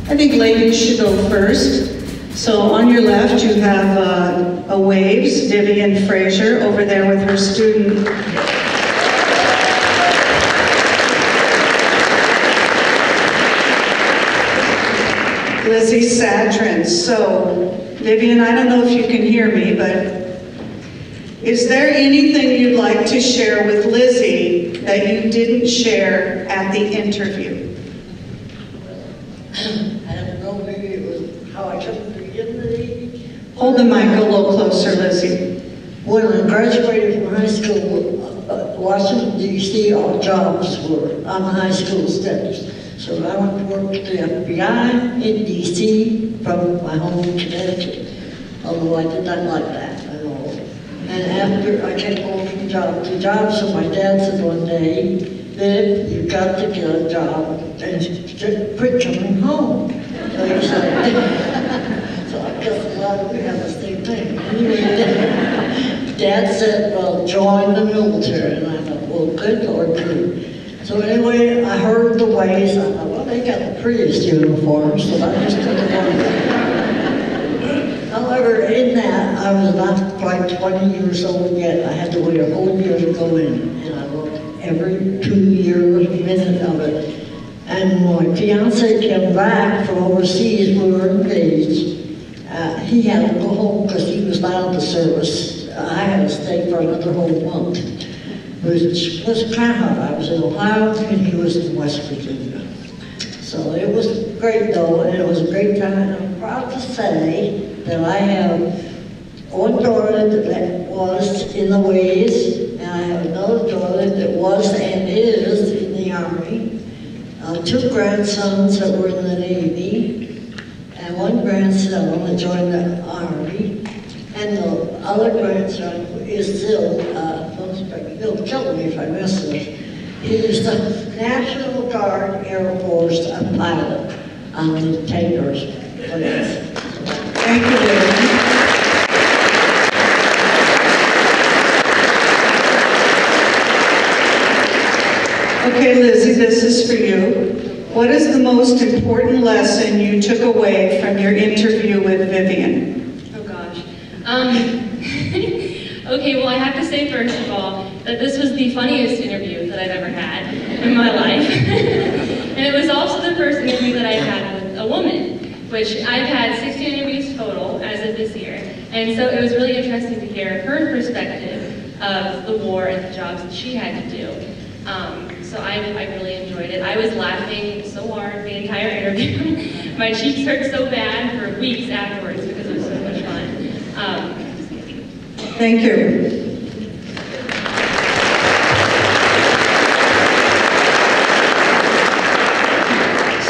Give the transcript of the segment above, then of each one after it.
I think ladies should go first. So on your left, you have a Waves, Vivian Frazier, over there with her student. Lizzie Sadrin. So, Vivian, I don't know if you can hear me, but is there anything you'd like to share with Lizzie that you didn't share at the interview? I don't know, maybe it was how I took the beginning. Hold the mic a little closer, Lizzie. When I graduated from high school, Washington, D.C., all jobs were on the high school steps. So I went to work at the FBI in D.C. from my home in Connecticut, although I did not like that at all. And after I kept going from job to job, so my dad said one day, Viv, you've got to get a job and quit coming home. So he said, so I guess a lot of we have the same thing. Anyway, Dad said, well, join the military. And I thought, well, good Lord, good. So anyway, I heard the ways. I thought, well, they got the prettiest uniforms, so I just took it on. However, in that, I was not quite 20 years old yet. I had to wait a whole year to go in, and I worked every 2 years, minute of it. And my fiance came back from overseas. We were engaged. He had to go home because he was out of the service. I had to stay for another whole month, which was kind of hard. I was in Ohio and he was in West Virginia. So it was great though, and it was a great time. And I'm proud to say that I have one daughter that was in the Ways, and I have another daughter that was and is in the Army, 2 grandsons that were in the Navy, and 1 grandson that joined the Army, and the other grandson is still, he'll kill me if I miss this. He is the National Guard Air Force pilot on the tankers. Thank you, Vivian. Okay, Lizzie, this is for you. What is the most important lesson you took away from your interview with Vivian? Oh gosh. Okay, well I have to say first of all that this was the funniest interview that I've ever had in my life. And it was also the first interview that I've had with a woman, which I've had 16 interviews total as of this year. And so it was really interesting to hear her perspective of the war and the jobs that she had to do. So I really enjoyed it. I was laughing so hard the entire interview. My cheeks hurt so bad for weeks afterwards because it was so much fun. Thank you.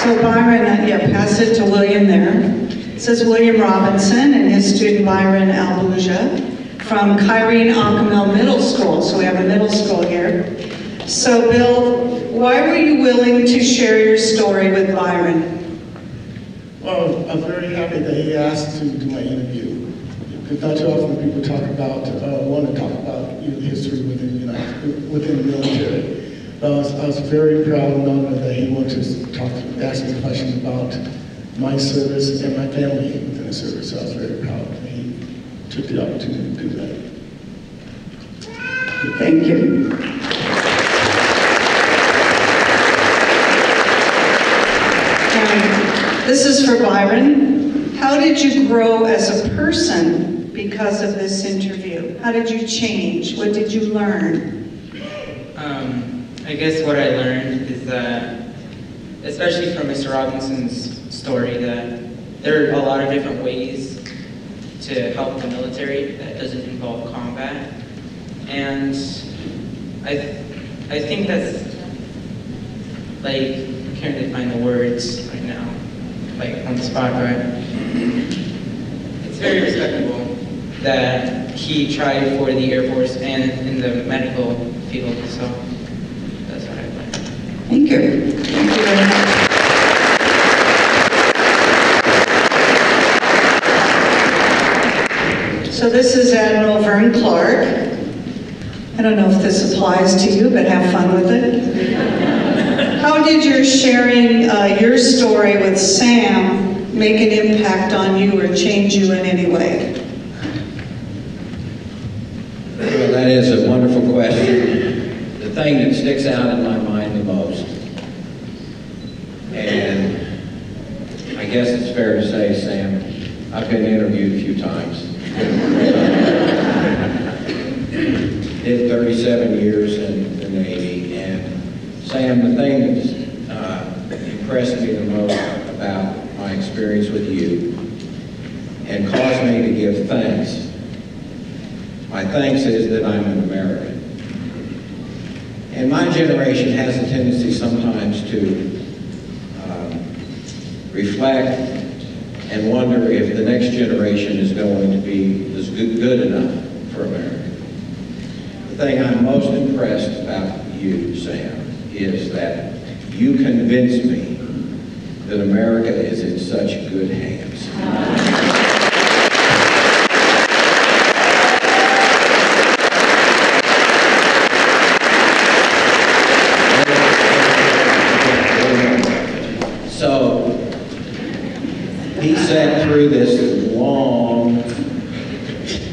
So Byron, pass it to William there. It says William Robinson and his student Byron Albuja from Kyrene Acamel Middle School. So we have a middle school here. So Bill, why were you willing to share your story with Byron? Well, I'm very happy that he asked to do my interview. Because not too often people want to talk about history within the military. I was very proud and honored that he wanted to ask me questions about my service and my family within the service. So I was very proud that he took the opportunity to do that. Thank you. This is for Byron. How did you grow as a person because of this interview? How did you change? What did you learn? I guess what I learned is that, especially from Mr. Robinson's story, that there are a lot of different ways to help the military that doesn't involve combat. And I think that's, like, I can't really find the words right now, like on the spot, right? It's very respectable that he tried for the Air Force and in the medical field, so that's what I learned. Thank you. Thank you very much. So this is Admiral Vern Clark. I don't know if this applies to you, but have fun with it. how did your sharing your story with Sam make an impact on you or change you in any way? Well, that is a wonderful question. The thing that sticks out in my mind the most, and I guess it's fair to say, Sam, I've been interviewed a few times. Did 37 years in the Navy, and Sam, the thing that impressed me the most about my experience with you and caused me to give thanks, my thanks is that I'm an American. And my generation has a tendency sometimes to reflect and wonder if the next generation is going to be as good enough for America. The thing I'm most impressed about you, Sam, is that you convinced me that America is in such good hands. So, he sat through this long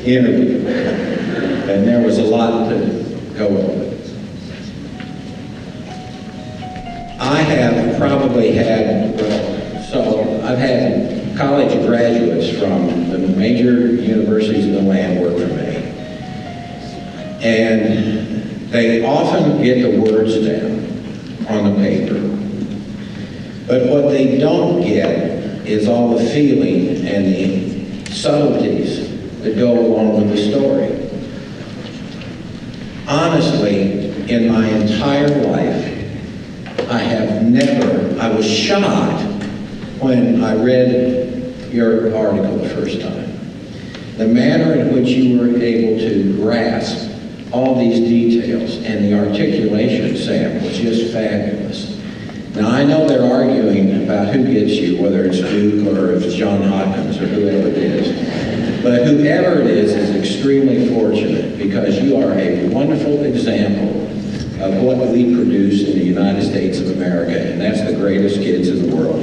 interview, and there was a lot to go over. I have probably had, I've had college graduates from the major universities in the land work for me. And they often get the words down on the paper. But what they don't get is all the feeling and the subtleties that go along with the story. Honestly, in my entire life, I was shocked when I read your article the first time. The manner in which you were able to grasp all these details and the articulation, Sam, was just fabulous. Now, I know they're arguing about who gets you, whether it's Duke or if it's John Hopkins or whoever it is. But whoever it is extremely fortunate because you are a wonderful example of what we produce in the United States of America, and that's the greatest kids in the world.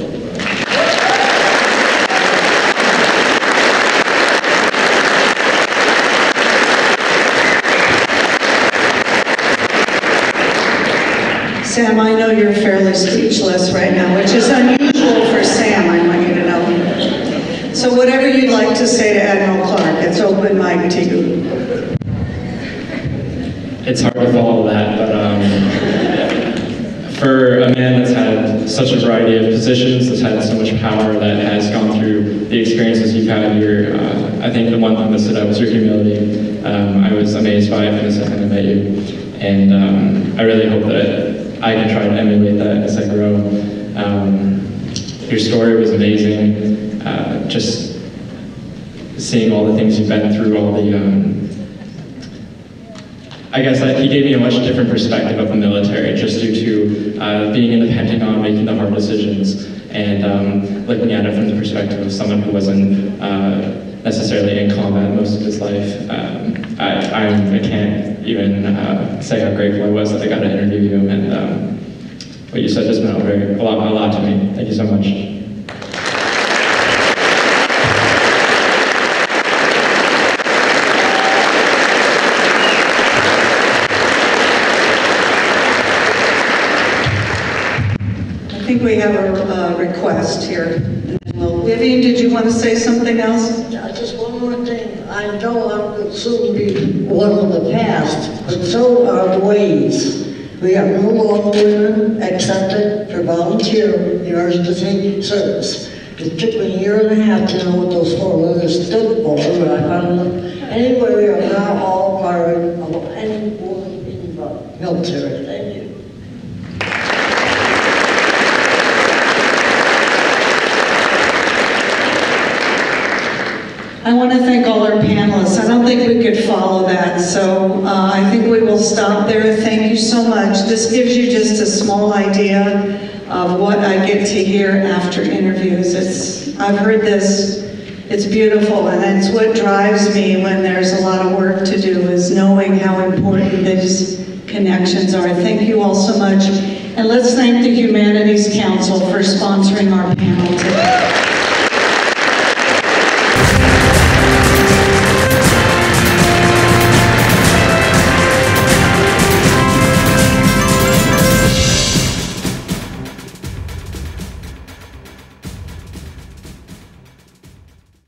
Sam, I know you're fairly speechless right now, which is unusual for Sam, I want you to know. So whatever you'd like to say to Admiral Clark, it's open mic to you. It's hard to follow that, but for a man that's had such a variety of positions, that's had so much power, that has gone through the experiences you've had here, I think the one thing that stood out was your humility. I was amazed by it from the second I met you, and I really hope that I can try to emulate that as I grow. Your story was amazing. Just seeing all the things you've been through, all the, I guess he gave me a much different perspective of the military, just due to being in the Pentagon, making the hard decisions, and looking at it from the perspective of someone who wasn't necessarily in combat most of his life. I can't even say how grateful I was that I got to interview you, and what you said just meant a lot to me. Thank you so much. I think we have a request here. Well, Vivian, did you want to say something else? Just one more thing. I know I will soon be one of the past, but so are the ways. We are no longer women accepted for volunteer emergency service. It took me a year and a half to know what those 4 letters stood for, but I found them. Anyway, we are now all part of any woman in the military. Thank you. I want to thank all our panelists. I don't think we could follow that, so I think we will stop there. Thank you so much. This gives you just a small idea of what I get to hear after interviews. I've heard this, it's beautiful, and that's what drives me when there's a lot of work to do, is knowing how important these connections are. Thank you all so much. And let's thank the Humanities Council for sponsoring our panel today.